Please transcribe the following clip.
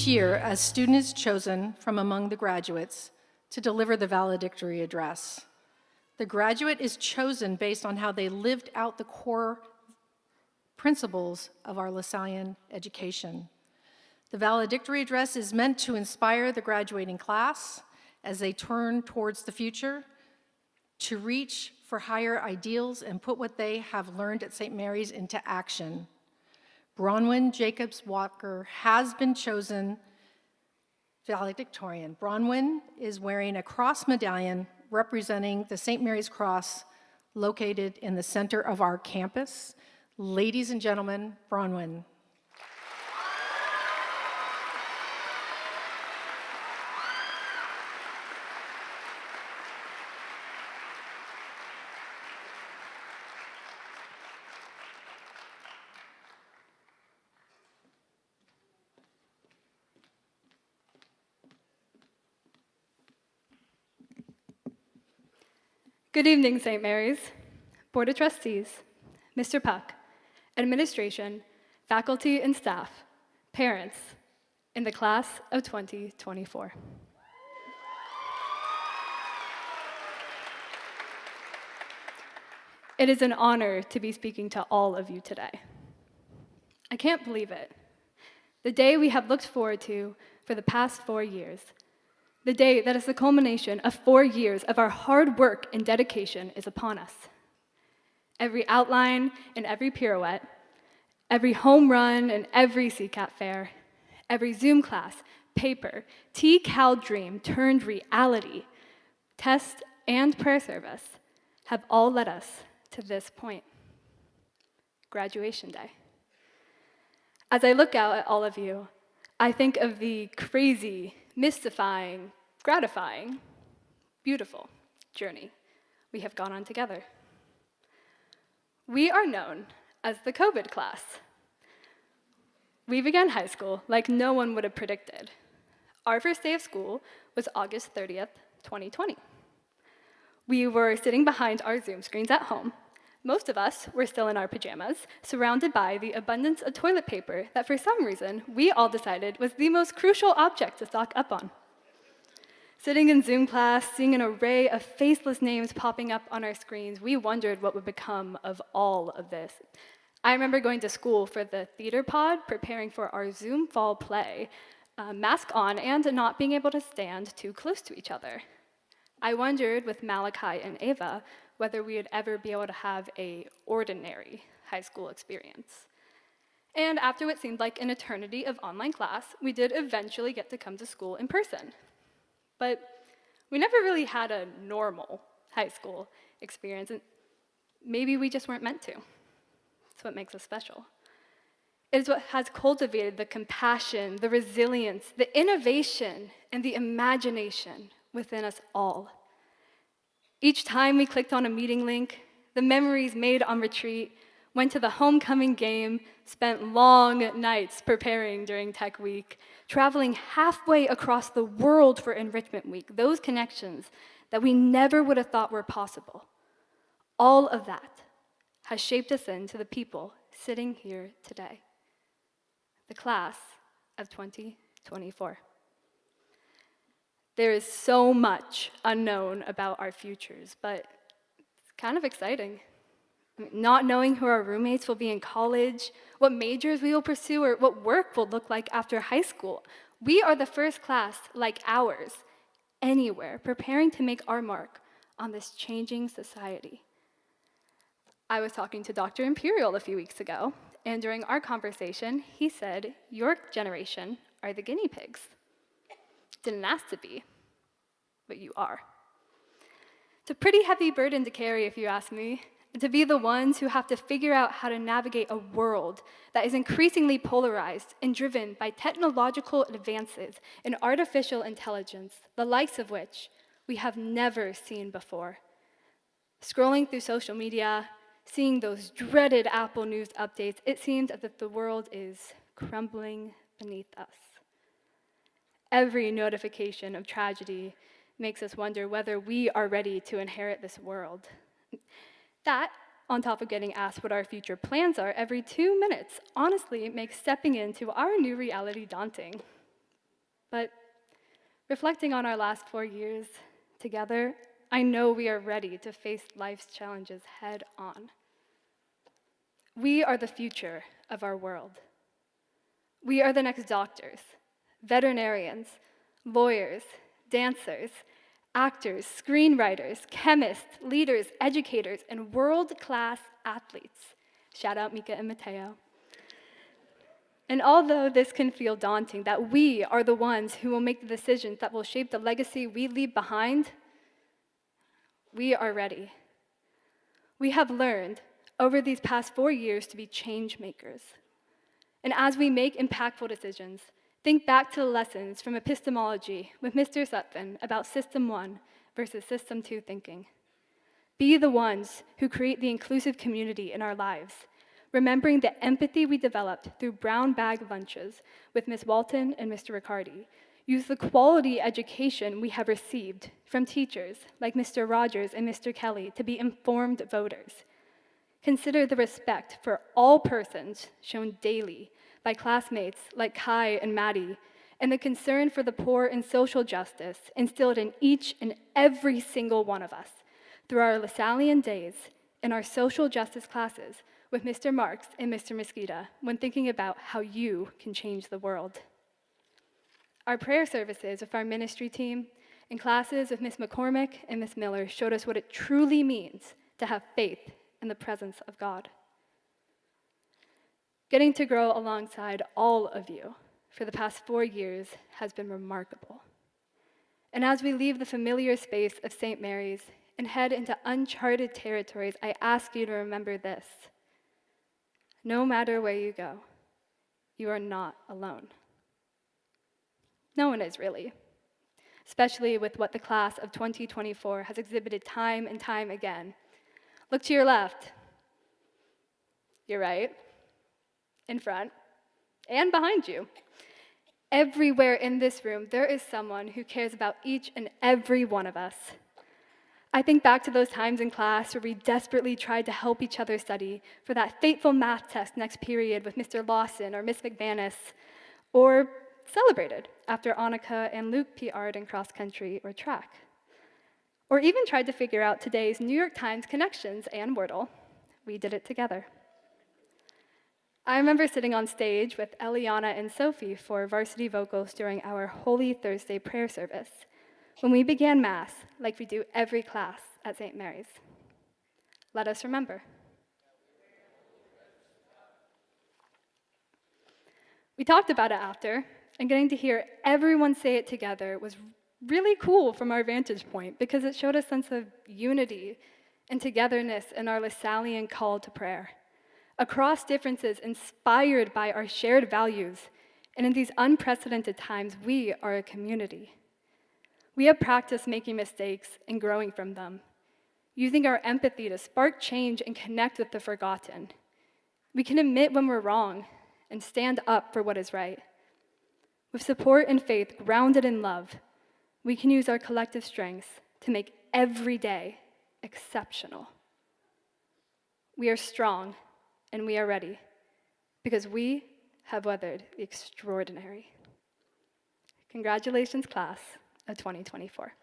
Each year, a student is chosen from among the graduates to deliver the valedictory address. The graduate is chosen based on how they lived out the core principles of our LaSallian education. The valedictory address is meant to inspire the graduating class as they turn towards the future, to reach for higher ideals and put what they have learned at St. Mary's into action. Bronwyn Jacobs Walker has been chosen valedictorian. Bronwyn is wearing a cross medallion representing the St. Mary's Cross located in the center of our campus. Ladies and gentlemen, Bronwyn. Good evening, St. Mary's, Board of Trustees, Mr. Puck, administration, faculty and staff, parents, in the class of 2024. It is an honor to be speaking to all of you today. I can't believe it. The day we have looked forward to for the past 4 years. The day that is the culmination of 4 years of our hard work and dedication is upon us. Every outline and every pirouette, every home run and every CCAT fair, every Zoom class, paper, T-Cal dream turned reality, test and prayer service have all led us to this point, graduation day. As I look out at all of you, I think of the crazy, mystifying, gratifying, beautiful journey we have gone on together. We are known as the COVID class. We began high school like no one would have predicted. Our first day of school was August 30th, 2020. We were sitting behind our Zoom screens at home. Most of us were still in our pajamas, surrounded by the abundance of toilet paper that for some reason we all decided was the most crucial object to stock up on. Sitting in Zoom class, seeing an array of faceless names popping up on our screens, we wondered what would become of all of this. I remember going to school for the theater pod, preparing for our Zoom fall play, mask on and not being able to stand too close to each other. I wondered with Malachi and Ava whether we would ever be able to have an ordinary high school experience. And after what seemed like an eternity of online class, we did eventually get to come to school in person. But we never really had a normal high school experience, and maybe we just weren't meant to. That's what makes us special. It is what has cultivated the compassion, the resilience, the innovation, and the imagination within us all. Each time we clicked on a meeting link, the memories made on retreat, went to the homecoming game, spent long nights preparing during Tech Week, traveling halfway across the world for Enrichment Week, those connections that we never would have thought were possible. All of that has shaped us into the people sitting here today, the class of 2024. There is so much unknown about our futures, but it's kind of exciting. Not knowing who our roommates will be in college, what majors we will pursue, or what work will look like after high school. We are the first class like ours, anywhere, preparing to make our mark on this changing society. I was talking to Dr. Imperial a few weeks ago, and during our conversation, he said, "Your generation are the guinea pigs." Didn't ask to be, but you are. It's a pretty heavy burden to carry, if you ask me, to be the ones who have to figure out how to navigate a world that is increasingly polarized and driven by technological advances in artificial intelligence, the likes of which we have never seen before. Scrolling through social media, seeing those dreaded Apple News updates, it seems as if the world is crumbling beneath us. Every notification of tragedy makes us wonder whether we are ready to inherit this world. That, on top of getting asked what our future plans are every 2 minutes, honestly makes stepping into our new reality daunting. But reflecting on our last 4 years together, I know we are ready to face life's challenges head on. We are the future of our world. We are the next doctors, veterinarians, lawyers, dancers, actors, screenwriters, chemists, leaders, educators, and world-class athletes. Shout out Mika and Mateo. And although this can feel daunting, that we are the ones who will make the decisions that will shape the legacy we leave behind, we are ready. We have learned over these past 4 years to be change makers. And as we make impactful decisions, think back to the lessons from epistemology with Mr. Sutphin about System 1 versus System 2 thinking. Be the ones who create the inclusive community in our lives, remembering the empathy we developed through brown bag lunches with Ms. Walton and Mr. Riccardi. Use the quality education we have received from teachers like Mr. Rogers and Mr. Kelly to be informed voters. Consider the respect for all persons shown daily by classmates like Kai and Maddie, and the concern for the poor and social justice instilled in each and every single one of us through our Lasallian days in our social justice classes with Mr. Marks and Mr. Mosquita when thinking about how you can change the world. Our prayer services with our ministry team and classes with Ms. McCormick and Ms. Miller showed us what it truly means to have faith in the presence of God. Getting to grow alongside all of you for the past 4 years has been remarkable. And as we leave the familiar space of St. Mary's and head into uncharted territories, I ask you to remember this. No matter where you go, you are not alone. No one is really, especially with what the class of 2024 has exhibited time and time again. Look to your left, your right, in front, and behind you. Everywhere in this room, there is someone who cares about each and every one of us. I think back to those times in class where we desperately tried to help each other study for that fateful math test next period with Mr. Lawson or Miss McManus, or celebrated after Annika and Luke PR'd in cross country or track, or even tried to figure out today's New York Times connections and Wordle. We did it together. I remember sitting on stage with Eliana and Sophie for varsity vocals during our Holy Thursday prayer service, when we began Mass like we do every class at St. Mary's. Let us remember. We talked about it after, and getting to hear everyone say it together was really cool from our vantage point because it showed a sense of unity and togetherness in our Lasallian call to prayer. Across differences inspired by our shared values, and in these unprecedented times, we are a community. We have practiced making mistakes and growing from them, using our empathy to spark change and connect with the forgotten. We can admit when we're wrong and stand up for what is right. With support and faith grounded in love, we can use our collective strengths to make every day exceptional. We are strong and we are ready because we have weathered the extraordinary. Congratulations, class of 2024.